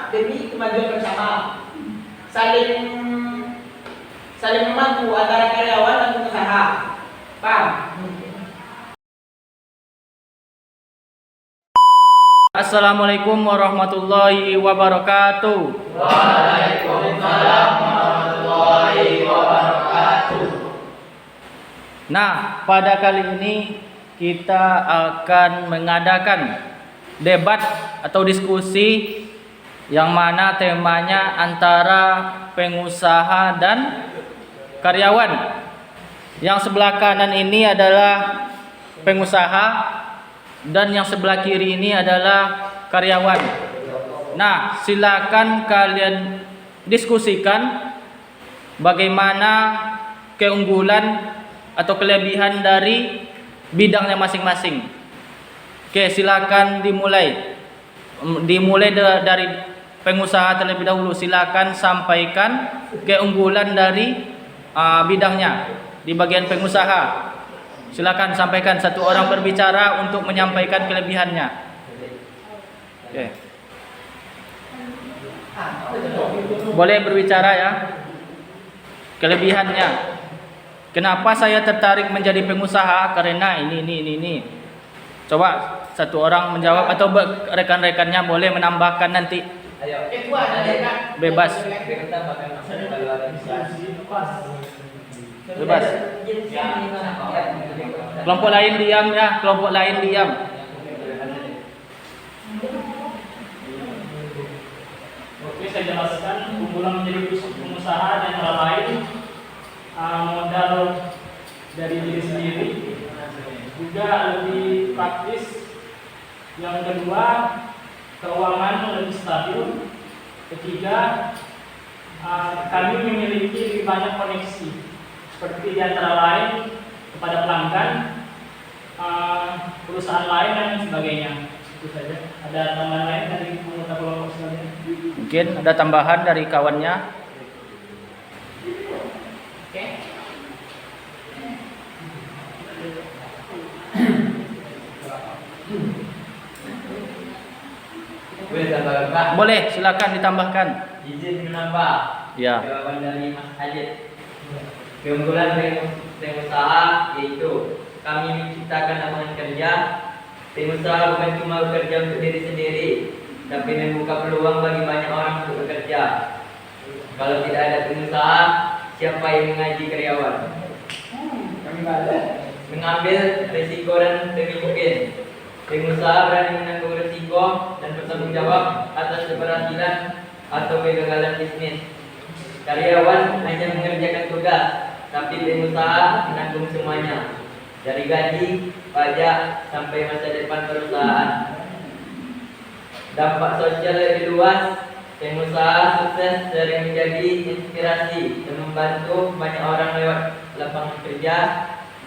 demi kemajuan bersama. Saling membantu antara karyawan dan pengusaha. Paham? Assalamualaikum warahmatullahi wabarakatuh. Waalaikumsalam warahmatullahi wabarakatuh. Nah, pada kali ini kita akan mengadakan debat atau diskusi yang mana temanya antara pengusaha dan karyawan. Yang sebelah kanan ini adalah pengusaha dan yang sebelah kiri ini adalah karyawan. Nah, silakan kalian diskusikan bagaimana keunggulan atau kelebihan dari bidangnya masing-masing. Oke, silakan dimulai. Dimulai dari pengusaha terlebih dahulu. Silakan sampaikan keunggulan dari bidangnya di bagian pengusaha. Silakan sampaikan, satu orang berbicara untuk menyampaikan kelebihannya. Oke. Boleh berbicara ya. Kelebihannya. Kenapa saya tertarik menjadi pengusaha? Karena ini. Coba satu orang menjawab atau rekan-rekannya boleh menambahkan nanti. Ayo. Bebas. Bebas. Kelompok lain diam ya, kelompok lain diam. Oke, saya jelaskan keunggulan menjadi pengusaha dan antara lain modal dari diri sendiri, juga lebih praktis. Yang kedua, keuangan lebih stabil. Ketiga, kami memiliki lebih banyak koneksi, seperti di antara lain kepada pelanggan, perusahaan lain dan sebagainya. Itu saja. Ada tambahan lain dari anggota kelompok sekalian? Mungkin ada tambahan dari kawannya. Oke. Boleh tambahkan, Pak? Boleh, silakan ditambahkan. Izin menambah. Ya. Jawaban dari Mas Adit. Keunggulan pengusaha yaitu kami menciptakan lapangan kerja. Pengusaha bukan cuma bekerja untuk diri sendiri, tapi membuka peluang bagi banyak orang untuk bekerja. Kalau tidak ada pengusaha, siapa yang mengaji karyawan? Mengambil risiko dan demi mungkin. Pengusaha berani menanggung risiko dan bertanggung jawab atas keberhasilan atau kegagalan bisnis. Karyawan hanya mengerjakan tugas, tapi pengusaha menanggung semuanya, dari gaji, pajak, sampai masa depan perusahaan. Dampak sosial lebih luas. Pengusaha sukses sering menjadi inspirasi dan membantu banyak orang lewat lapangan kerja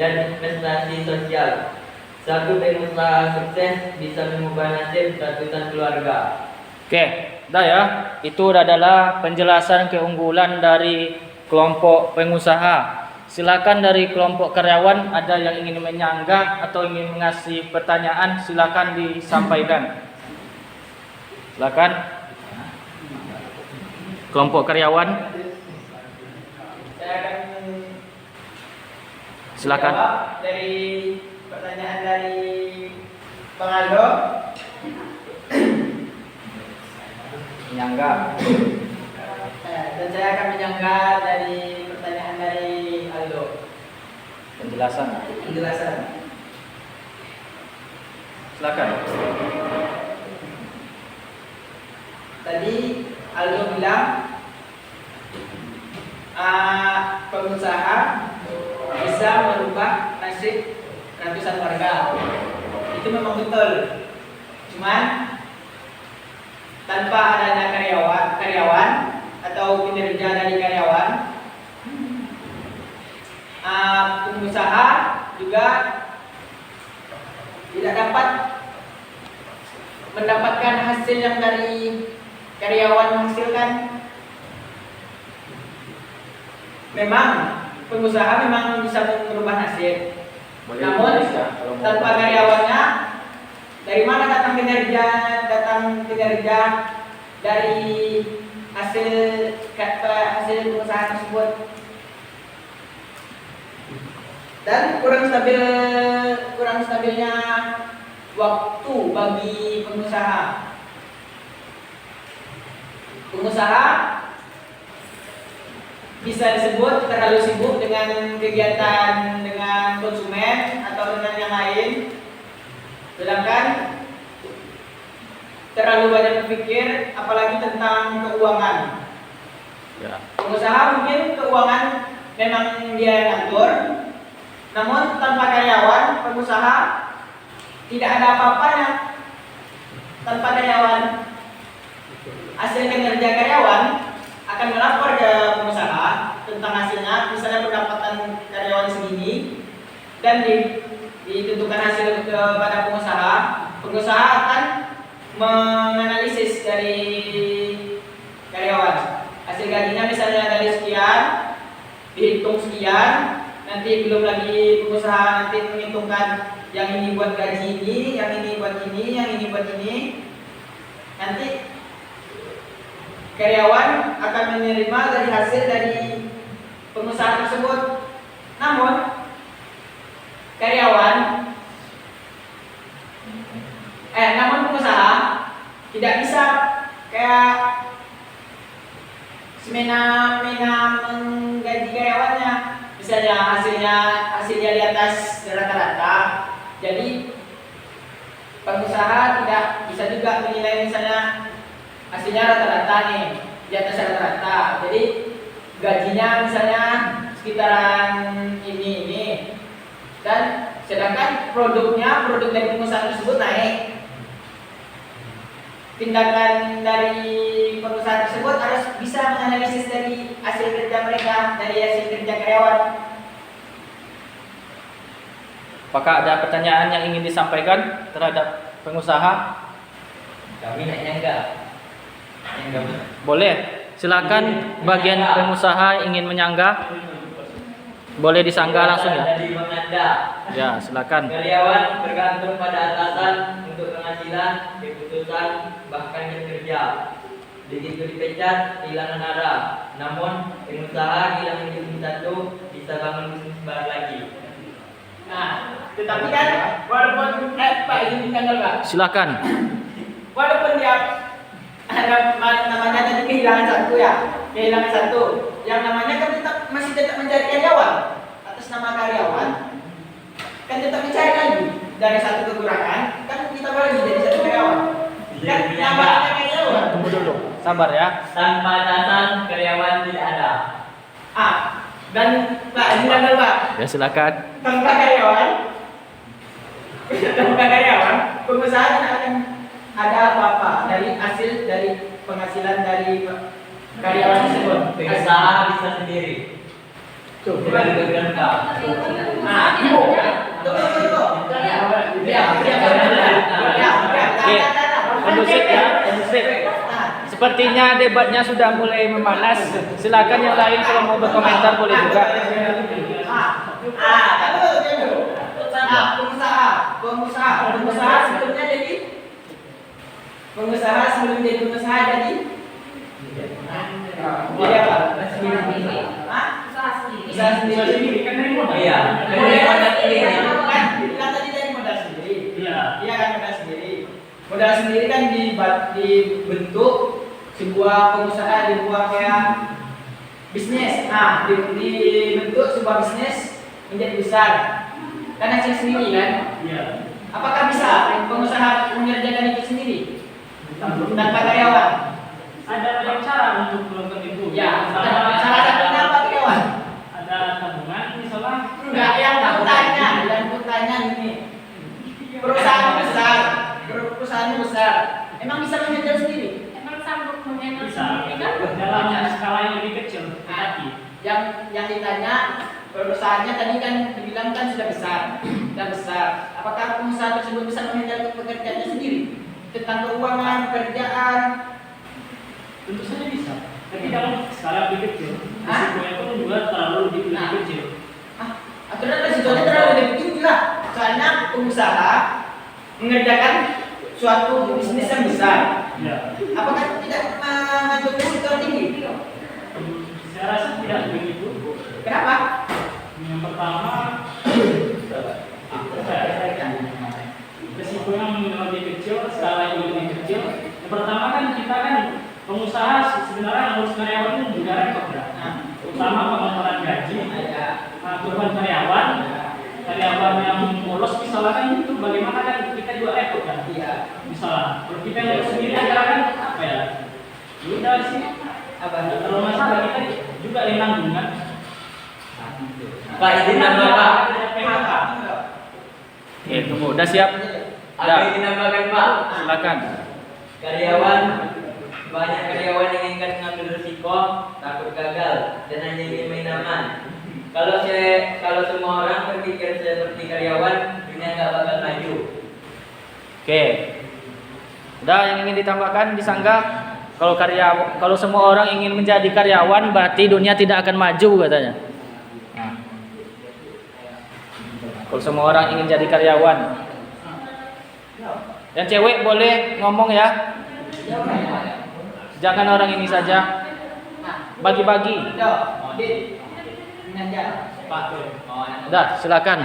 dan investasi sosial. Satu pengusaha sukses bisa mengubah nasib ratusan keluarga. Oke, dah ya. Itu adalah penjelasan keunggulan dari kelompok pengusaha. Silakan dari kelompok karyawan, ada yang ingin menyanggah atau ingin mengasih pertanyaan, silakan disampaikan. Silakan. Kelompok karyawan. Saya akan Silakan. jawab dari pertanyaan dari Bang Aldo. Menyanggah. Dan saya akan menyanggah dari pertanyaan dari Aldo. Penjelasan. Penjelasan. Silakan. Tadi Aldo bilang pengusaha bisa merubah nasib ratusan warga. Itu memang betul. Cuman tanpa adanya karyawan atau kinerja dari karyawan, pengusaha juga tidak dapat mendapatkan hasil yang dari karyawan menghasilkan. Memang pengusaha memang bisa merubah nasib, namun tanpa karyawannya, dari mana datang kinerja dari hasil hasil pengusaha tersebut. Dan kurang stabilnya waktu bagi pengusaha. Pengusaha bisa disebut terlalu sibuk dengan kegiatan dengan konsumen atau dengan yang lain, sedangkan terlalu banyak berpikir apalagi tentang keuangan. Ya. Pengusaha mungkin keuangan memang dia yang ngatur, namun tanpa karyawan pengusaha tidak ada apa-apanya. Tanpa karyawan, hasil kinerja karyawan akan melapor ke pengusaha tentang hasilnya, misalnya pendapatan karyawan segini, dan ditentukan hasil kepada pengusaha. Pengusaha akan menganalisis dari karyawan, hasil gajinya misalnya dari sekian, dihitung sekian, nanti belum lagi pengusaha nanti menghitungkan yang ini buat gaji ini, yang ini buat ini, yang ini buat ini. Nanti karyawan akan menerima dari hasil dari pengusaha tersebut. Namun namun pengusaha tidak bisa kayak semena-mena menggaji karyawannya. Misalnya hasilnya di atas rata-rata, jadi pengusaha tidak bisa juga menilai misalnya hasilnya rata-rata nih, di atas rata-rata, jadi gajinya misalnya sekitaran ini, dan sedangkan produk dari pengusaha tersebut naik. Tindakan dari pengusaha tersebut harus bisa menganalisis dari hasil kerja mereka, dari hasil kerja karyawan. Apakah ada pertanyaan yang ingin disampaikan terhadap pengusaha? Kami nak nyangga. Boleh, silakan bagian pengusaha ingin menyangga. Boleh disanggah langsung ya. Dari menganda. Ya, silakan. Karyawan bergantung pada atasan untuk penghasilan, keputusan, bahkan jam kerja. Begitu dipecat, kehilangan arah. Namun pengusaha hilang bisnis satu, bisa bangun bisnis baru lagi. Nah, tetapi kan walaupun Pak ini tanggal Pak, Silakan. walaupun dia ada namanya tadi kehilangan satu ya, yang namanya kan masih tetap mencari karyawan atas nama karyawan, kan tetap mencari lagi dari satu kekurangan, kan kita balik jadi satu karyawan. Kan namanya karyawan. Tunggu dulu, sabar ya. Tanpa atasan, karyawan tidak ada. Dan Pak ini tanggal Pak, Ya, silakan. tanpa karyawan, pengusaha tidak akan ada apa-apa dari hasil dari penghasilan dari karyawan tersebut. Pengusaha bisa sendiri. Bukan bergerak. Oke, kondusif ya, kondusif. Sepertinya debatnya sudah mulai memanas. Silakan yang lain kalau mau berkomentar boleh juga. Pengusaha sebelumnya jadi pengusaha sebelum jadi pengusaha jadi apa? Usaha sendiri kan dari modal. Iya. Dari modal sendiri. Kan bilang tadi dari modal sendiri. Iya. Iya kan modal sendiri. Modal sendiri kan dibentuk sebuah pengusaha, dibuat kayak bisnis. Nah, dibentuk sebuah bisnis menjadi besar. Kan hasil sendiri kan? Iya. Apakah bisa pengusaha mengerjakan itu sendiri tanpa karyawan? Ada banyak cara untuk melakukan itu. Ya, salah satunya apa karyawan? Ada tabungan misalnya. Enggak, yang bertanya ini. Perusahaan besar. Emang bisa mengerjakan sendiri? Bisa. Dalam skala yang lebih kecil. Tetapi Yang ditanya perusahaannya tadi kan dibilang kan sudah besar. Apakah pengusaha tersebut bisa mengerjakan pekerjaannya sendiri? Tentang keuangan, pekerjaan. tentu saja bisa. Tapi dalam skala lebih kecil, risikonya pun juga terlalu lebih kecil. Aturan resikonya terlalu lebih tinggi lah. Soalnya pengusaha mengerjakan suatu bisnis yang besar. Ya. Apakah tidak pertama resiko yang lebih kecil, skala yang lebih kecil. Yang pertama kan kita kan pengusaha sebenarnya ngurus karyawan itu juga repot ya. Terutama pengotoran gaji, turun karyawan yang bolos misalnya kan itu bagaimana kan kita juga repot kan. Misalnya kalau kita yang sendiri acara kan apa ya? Udah sih kalau masalah kita juga yang nanggung kan. Pak, izin nambah Pak. PHK. Oke, tunggu. Udah siap? Ada Udah. yang dinamakan Pak. Silakan. Banyak karyawan yang ingin mengambil risiko, takut gagal, dan hanya ingin main aman. Kalau semua orang berpikir seperti karyawan, dunia nggak bakal maju. Oke. Udah, yang ingin ditambahkan disangga kalau semua orang ingin menjadi karyawan berarti dunia tidak akan maju katanya. Nah. Kalau semua orang ingin jadi karyawan. Yang cewek boleh ngomong ya. Jangan orang ini saja. Bagi-bagi. Pak, Udah, silakan.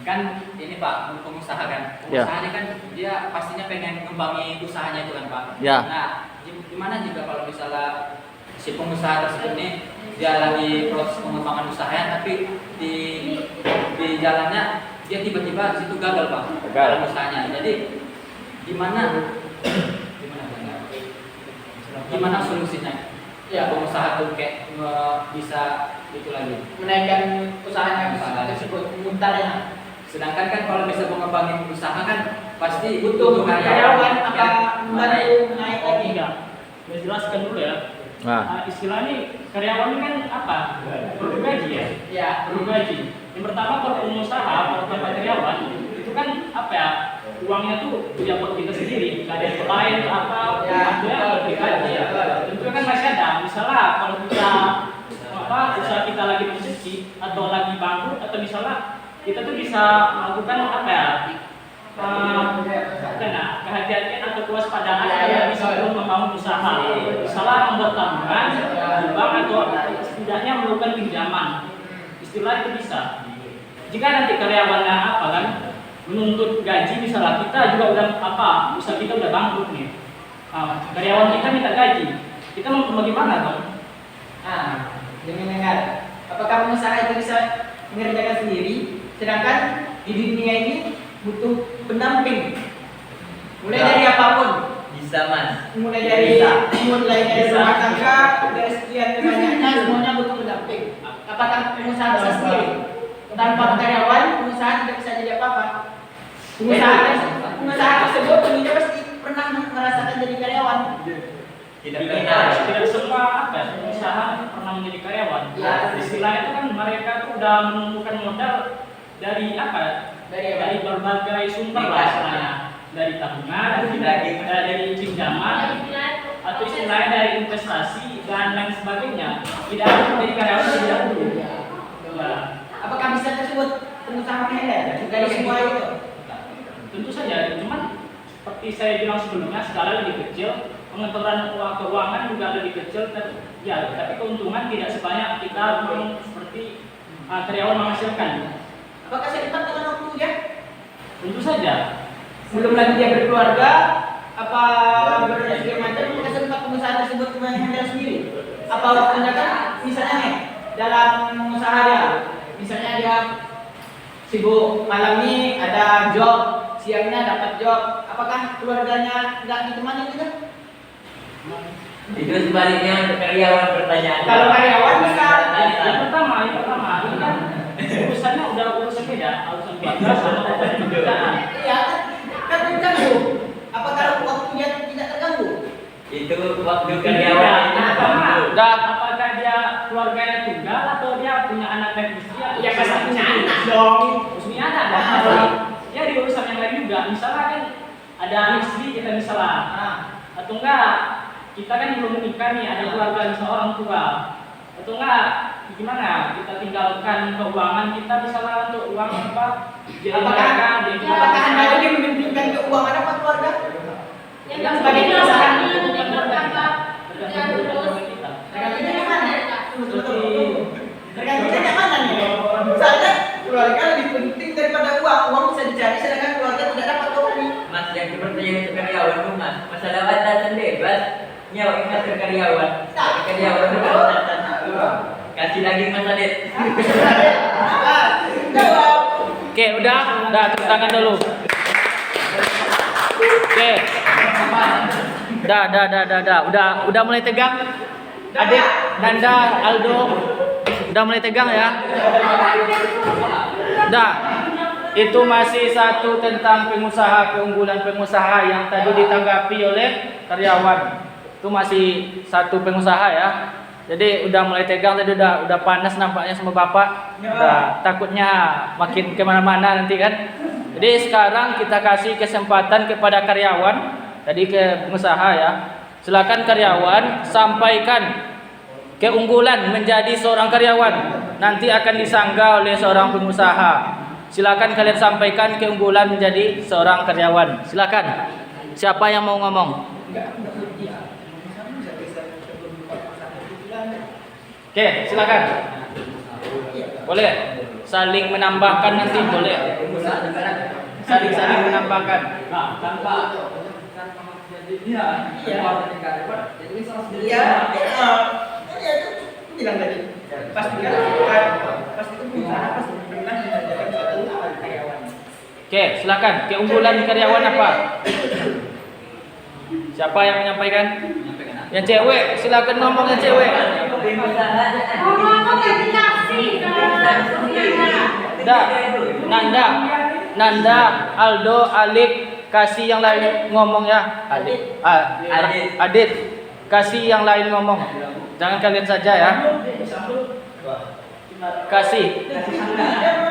Kan ini Pak, pengusaha kan. Ya. Pengusaha ini kan dia pastinya pengen ngembangin usahanya itu kan Pak. Ya. Nah, gimana jika kalau misalnya si pengusaha tersebut ini dia lagi proses pengembangan usahanya tapi di jalannya dia tiba-tiba di situ gagal Pak. Gagal. Dalam usahanya. Jadi gimana solusinya? Ya. Pengusaha tuh kayak bisa itu lagi. Menaikkan usahanya tersebut mutarnya. Sedangkan kan kalau bisa mengembangin usaha kan pasti Butuh karyawan apa membantu naik Oh lagi. enggak, saya jelaskan dulu ya. Nah, Istilah ini karyawan ini kan apa? Perlu gaji ya. Ya. Perlu gaji. Yang pertama kalau pengusaha, kalau tanpa karyawan itu kan apa ya? Uangnya tuh punya buat kita sendiri. Nggak ada yang lain apa? Ya. Artinya lebih gaji ya. Tentu kan masih ada. Misalnya kalau kita usaha kita lagi rezeki atau lagi bangkrut atau misalnya kita tuh bisa melakukan apa ya? Kehati-hatian atau kewaspadaan yang bisa belum membangun usaha. Misalnya membuat tabungan di bank atau setidaknya melakukan pinjaman. Istilah itu bisa. Jika nanti karyawannya apa kan menuntut gaji, misalnya kita juga udah bisa kita udah bangkrut nih. Karyawan kita minta gaji, kita mau bagaimana dong? Jangan dengar. Apakah pengusaha itu bisa mengerjakan sendiri? Sedangkan di dunia ini butuh pendamping. Mulai dari apapun. Bisa Mas. Mulai dari rumah tangga, dari sekian banyaknya semuanya butuh pendamping. Apakah pengusaha bisa sendiri? Tanpa karyawan, pengusaha tidak bisa jadi apa-apa. Pengusaha tersebut tentunya pasti pernah merasakan jadi karyawan. Tidak semua pengusaha pernah menjadi karyawan. Ya. Istilahnya itu kan mereka tuh udah menumbuhkan modal dari dari berbagai sumber lah istilahnya. Dari tabungan, dari pinjaman, atau istilahnya dari investasi dan lain sebagainya. Tidak ada menjadi karyawan dari dahulu. Apakah bisa tersebut pengusaha handle dari semua itu? Tentu saja, cuman seperti saya bilang sebelumnya, skala lebih kecil, pengaturan keuangan juga lebih kecil, tapi keuntungan tidak sebanyak kita seperti karyawan menghasilkan. Apakah seimbang dengan waktunya? Tentu saja. Belum lagi dia berkeluarga, apa berbagai macam, apakah sempat pengusaha tersebut menghandle sendiri? Apa waktunya kan misalnya nih dalam usaha dia, misalnya dia sibuk malam ini ada job, siangnya dapat job, apakah keluarganya nggak ditemani juga? Itu sebaliknya untuk karyawan pertanyaan. Kalau karyawan bisa. Yang pertama ini kan urusannya udah urusan beda, urusan keluarga sama urusan pekerjaan. Iya kan terganggu. Apakah waktunya tidak terganggu? Itu waktu karyawan. udah. Apakah dia keluarganya tunggal atau dia punya anak dan istri? Ya pasti punya anak dong. Punya anak dong. Nah. Ya di urusan yang lain juga. Misalnya kan ada istri kita misalnya, atau enggak kita kan belum menikah nih, ada keluarga misalnya orang tua, atau enggak gimana kita tinggalkan keuangan kita misalnya untuk uang apa? Apakah Anda lebih mementingkan keuangan apa keluarga? Yang sebagai pasangan bukan keluarga tergantung yang mana? Tergantung yang mana nih? Misalnya jadi karyawan rumah. Masalah batasan bebas, nyawa ingat ke karyawan. Karyawan bukan batasan. Kasih lagi Mas Adit. Jawab. Oke, udah tepuk tangan dulu. Oke. Udah mulai tegang. Adik, Nanda, Aldo, udah mulai tegang ya? Udah. Itu masih satu tentang pengusaha, keunggulan pengusaha yang tadi ditanggapi oleh karyawan. Itu masih satu pengusaha ya. Jadi udah mulai tegang tadi, udah panas nampaknya sama Bapak. Udah takutnya makin kemana-mana nanti kan. Jadi sekarang kita kasih kesempatan kepada karyawan, tadi ke pengusaha ya. Silakan karyawan sampaikan keunggulan menjadi seorang karyawan. Nanti akan disanggah oleh seorang pengusaha. Silakan kalian sampaikan keunggulan menjadi seorang karyawan. Silakan. Siapa yang mau ngomong? Oke, silakan. Boleh. Saling menambahkan nanti boleh. Saling menambahkan. Nah, tanpa jadi dia keluar dari karyawan, jadi salah sendiri. Iya, itu bilang tadi. Pasti itu pengusaha pasti pernah mengajarkan satu karyawan. Oke, silakan. Keunggulan karyawan apa? Siapa yang menyampaikan? Yang cewek, silakan ngomong yang cewek. Nanda, Aldo, Alif, kasih yang lain ngomong ya. Adit, kasih yang lain ngomong. Jangan kalian saja ya.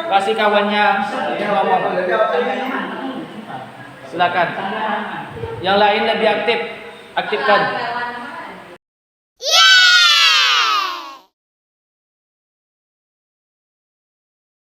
Kasih kawannya ngomong. Silakan. Yang lain lebih aktif, aktifkan.